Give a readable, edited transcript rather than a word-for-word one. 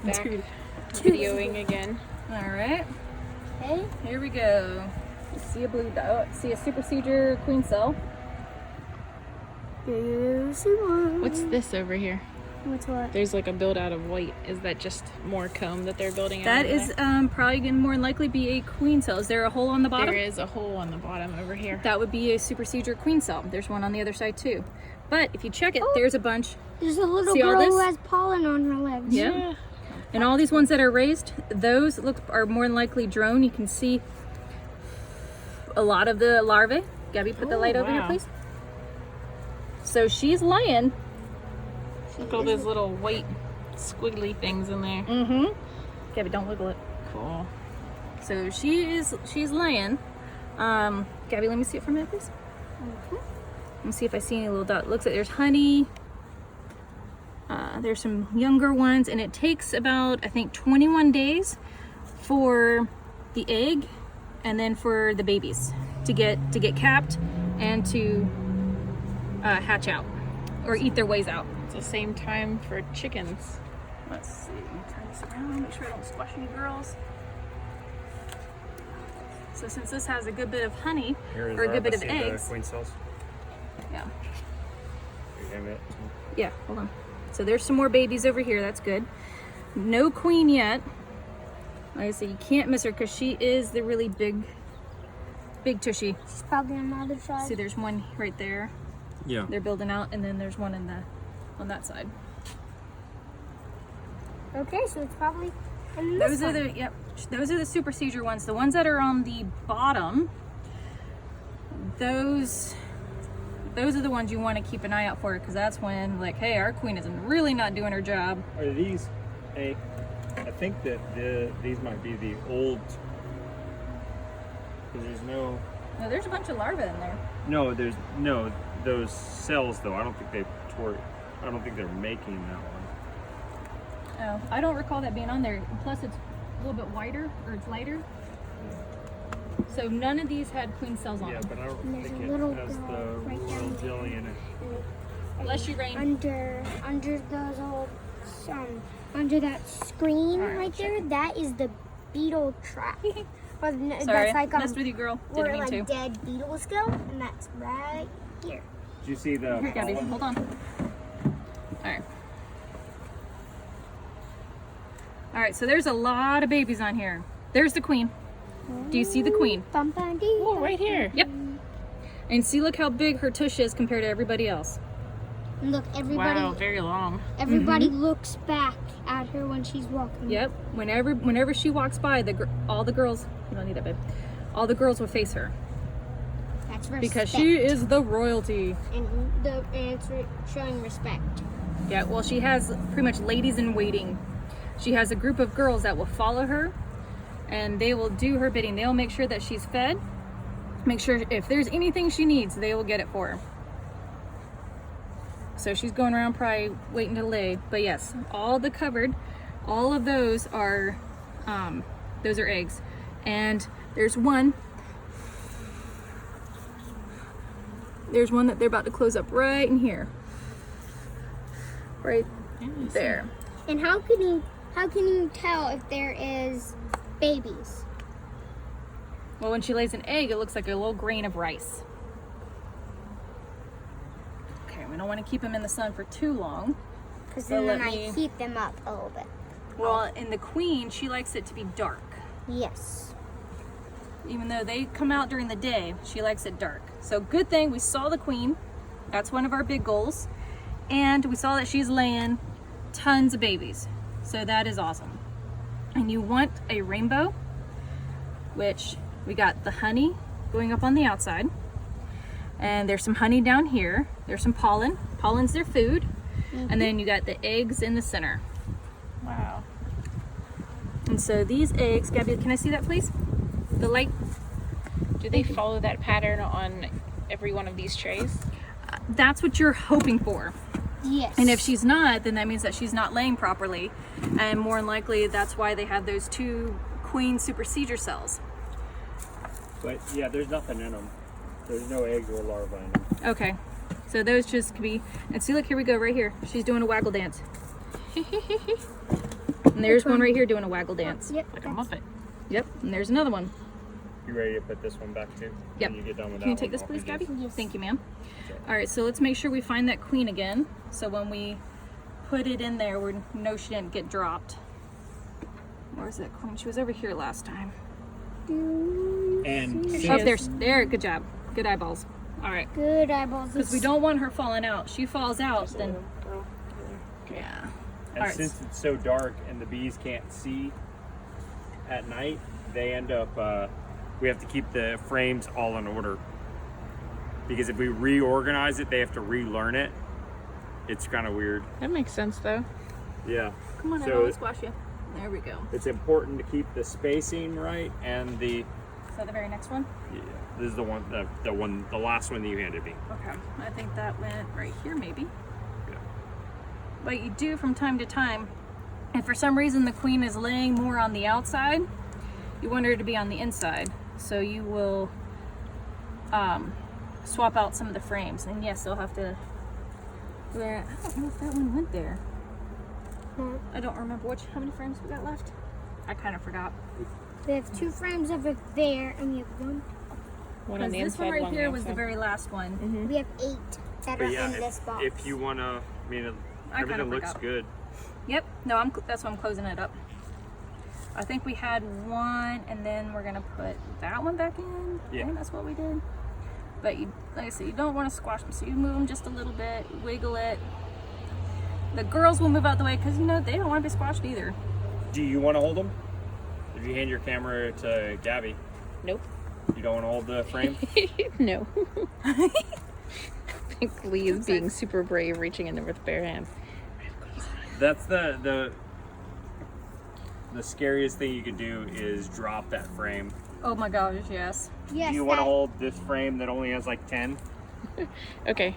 back videoing again. All right. Okay. Here we go. See a blue dot. See a super procedure queen cell. What's this over here? What's what? There's like a build out of white. Is that just more comb that they're building out? That over is there? probably going to more than likely be a queen cell. Is there a hole on the bottom? There is a hole on the bottom over here. That would be a super procedure queen cell. There's one on the other side too. But if you check it, there's a bunch. There's a little See all girl this? who has pollen on her legs. Yeah. And all these ones that are raised, those are more than likely drone. You can see a lot of the larvae. Gabby, put the light over here, wow. please. So she's laying. Look at all those little white squiggly things in there. Mm-hmm. Gabby, don't wiggle it. Cool. So she's laying. Gabby, let me see it for a minute, please. Let me see if I see any little dot. Looks like there's honey. There's some younger ones, and it takes about, I think, 21 days for the egg and then for the babies to get capped and to hatch out or eat their ways out. It's the same time for chickens. Let's see. Turn this around. Make sure I don't squash any girls. So since this has a good bit of honey or a good bit of eggs. Queen cells. Yeah. It. Yeah, hold on. So there's some more babies over here. That's good. No queen yet. Like I said, you can't miss her because she is the really big tushy. She's probably on the other side. See, there's one right there. Yeah. They're building out, and then there's one on that side. Okay, so it's probably in this Those are the super procedure ones. The ones that are on the bottom, those are the ones you want to keep an eye out for, because that's when, like, hey, our queen is really not doing her job. Are these? I think that these might be the old. Because there's no. No, there's a bunch of larvae in there. No, there's no those cells though. I don't think they tore. I don't think they're making that one. Oh, I don't recall that being on there. Plus, it's a little bit wider, or it's lighter. So none of these had queen cells on Yeah, them. but I don't There's think a it little has girl the right royal down jelly in it. Bless you, Rain. Under those old under that screen All right, right there, that is the beetle trap. Or Sorry, that's like messed with you, girl. where Didn't mean like to. dead beetles go, and that's right here. Did you see the? Here, Gabby, pollen? hold on. All right, so there's a lot of babies on here. There's the queen. Do you see the queen? Oh, right here. Yep. And see, look how big her tush is compared to everybody else. And look, everybody, Wow, very long. everybody looks back at her when she's walking. Yep. Whenever she walks by, all the girls, you don't need that, babe. All the girls will face her That's respect. because she is the royalty. and it's showing respect. Yeah. Well, she has pretty much ladies in waiting. She has a group of girls that will follow her, and they will do her bidding. They'll make sure that she's fed. Make sure if there's anything she needs, they will get it for her. So she's going around probably waiting to lay. But yes, all the covered, all of those are eggs. And there's one that they're about to close up right in here. Right there. And how can you tell if there is babies? Well, when she lays an egg, it looks like a little grain of rice. Okay, we don't want to keep them in the sun for too long. Because So then let I me- heat them up a little bit. Well, in the queen, she likes it to be dark. Yes. Even though they come out during the day, she likes it dark. So good thing we saw the queen. That's one of our big goals. And we saw that she's laying tons of babies. So that is awesome. And you want a rainbow, which we got the honey going up on the outside. And there's some honey down here. There's some pollen. Pollen's their food. And then you got the eggs in the center. Wow. And so these eggs, Gabby, can I see that please? The light. Do they follow that pattern on every one of these trays? That's what you're hoping for. Yes. And if she's not, then that means that she's not laying properly. And more than likely, that's why they have those 2 queen supersedure cells. But yeah, there's nothing in them. There's no eggs or larvae in them. Okay. So those just could be, and see, look, here we go, right here. She's doing a waggle dance. And there's one right here doing a waggle dance. Yep. Like a Muppet. Yep, and there's another one. You ready to put this one back too? Yep. When you get done with Can you that take one, this, I'll please, do Gabby? Yes. Thank you, ma'am. Okay. All right, so let's make sure we find that queen again. So when we put it in there, we know she didn't get dropped. Where's that queen? She was over here last time. And Here she Oh, is. there. Good job. Good eyeballs. All right, Good eyeballs. because we don't want her falling out. She falls out, then yeah. And Alright. since it's so dark and the bees can't see at night, they end up, we have to keep the frames all in order. Because if we reorganize it, they have to relearn it. It's kind of weird. That makes sense though. Yeah. Come on, So I'll squash you. There we go. it's important to keep the spacing right and the, Is that the very next one? yeah, this is the last one that you handed me. Okay, I think that went right here, maybe. Yeah. What you do from time to time, if for some reason the queen is laying more on the outside, you want her to be on the inside. So you will swap out some of the frames. And yes, they'll have to, I don't know if that one went there. I don't remember how many frames we got left. I kind of forgot. We have 2 frames over there, and we have one. One on Because the this inside, one right one on here the was the outside. very last one. We have 8 that are But yeah, in this box. if you want to, I mean, I kinda everything looks forgot. good. Yep, no, that's why I'm closing it up. I think we had one, and then we're gonna put that one back in. Yeah. I think that's what we did. But you, like I said, you don't want to squash them, so you move them just a little bit, wiggle it. The girls will move out the way because you know they don't want to be squashed either. Do you want to hold them? If you hand your camera to Gabby, Nope. you don't want to hold the frame? No. I think Lee is being super brave, reaching in there with bare hands. That's the scariest thing you could do is drop that frame. Oh my gosh, yes. Yes, Do you want to that- hold this frame that only has like 10? Okay.